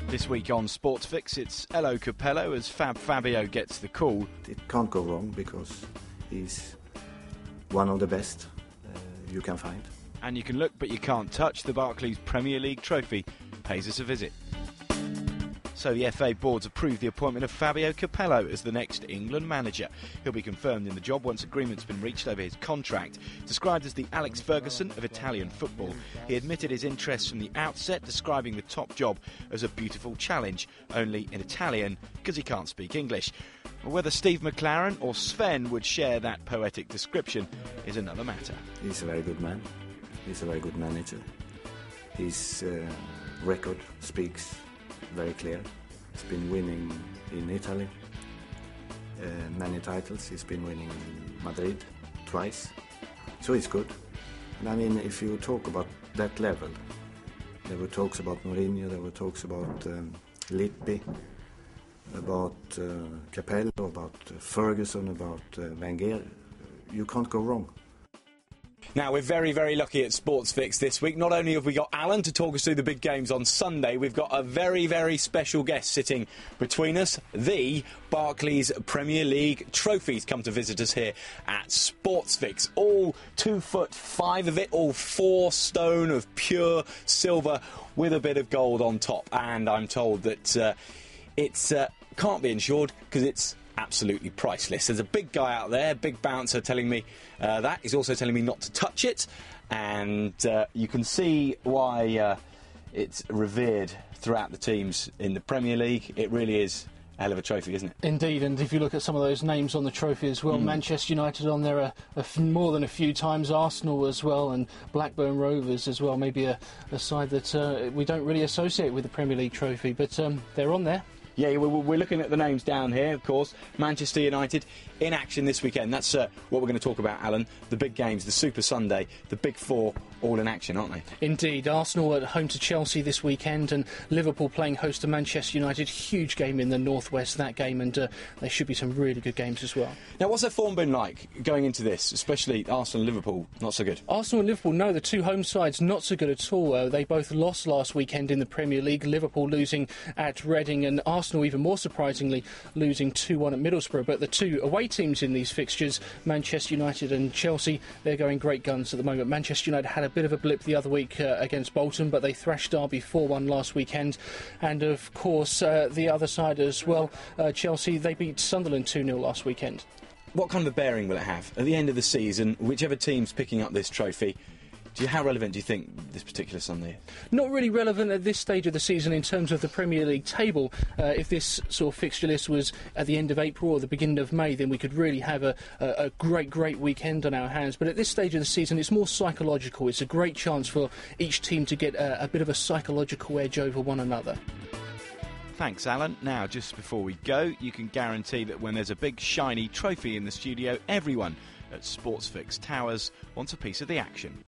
This week on Sportsfix, it's Ello Capello as Fabio gets the call. It can't go wrong because he's one of the best you can find. And you can look but you can't touch. The Barclays Premier League trophy pays us a visit. So the FA board's approved the appointment of Fabio Capello as the next England manager. He'll be confirmed in the job once agreement's been reached over his contract. Described as the Alex Ferguson of Italian football, he admitted his interest from the outset, describing the top job as a beautiful challenge, only in Italian because he can't speak English. Whether Steve McLaren or Sven would share that poetic description is another matter. He's a very good man. He's a very good manager. His record speaks very clear. He's been winning in Italy many titles. He's been winning in Madrid twice, so he's good. And I mean, if you talk about that level, there were talks about Mourinho, there were talks about Lippi, about Capello, about Ferguson, about Wenger. You can't go wrong. Now, we're very, very lucky at Sportsfix this week. Not only have we got Alan to talk us through the big games on Sunday, we've got a very, very special guest sitting between us. The Barclays Premier League trophies come to visit us here at Sportsfix. All 2'5" of it, all 4 stone of pure silver with a bit of gold on top. And I'm told that it's can't be insured because it's absolutely priceless. There's a big guy out there, big bouncer, telling me that. He's also telling me not to touch it, and you can see why it's revered throughout the teams in the Premier League. It really is a hell of a trophy, isn't it? Indeed, and if you look at some of those names on the trophy as well, Manchester United on there more than a few times, Arsenal as well, and Blackburn Rovers as well, maybe a side that we don't really associate with the Premier League trophy, but they're on there. Yeah, we're looking at the names down here, of course. Manchester United in action this weekend. That's what we're going to talk about, Alan. The big games, the Super Sunday, the Big Four, all in action, aren't they? Indeed. Arsenal at home to Chelsea this weekend, and Liverpool playing host to Manchester United. Huge game in the northwest, that game, and there should be some really good games as well. Now, what's their form been like going into this, especially Arsenal and Liverpool? Not so good. Arsenal and Liverpool, no, the two home sides not so good at all. They both lost last weekend in the Premier League. Liverpool losing at Reading, and Arsenal even more surprisingly losing 2-1 at Middlesbrough. But the two away teams in these fixtures, Manchester United and Chelsea, they're going great guns at the moment. Manchester United had a bit of a blip the other week against Bolton, but they thrashed Derby 4-1 last weekend. And of course, the other side as well, Chelsea, they beat Sunderland 2-0 last weekend. What kind of a bearing will it have at the end of the season? Whichever team's picking up this trophy, how relevant do you think this particular Sunday is? Not really relevant at this stage of the season in terms of the Premier League table. If this sort of fixture list was at the end of April or the beginning of May, then we could really have a great weekend on our hands. But at this stage of the season, it's more psychological. It's a great chance for each team to get a bit of a psychological edge over one another. Thanks, Alan. Now, just before we go, you can guarantee that when there's a big shiny trophy in the studio, everyone at Sportsfix Towers wants a piece of the action.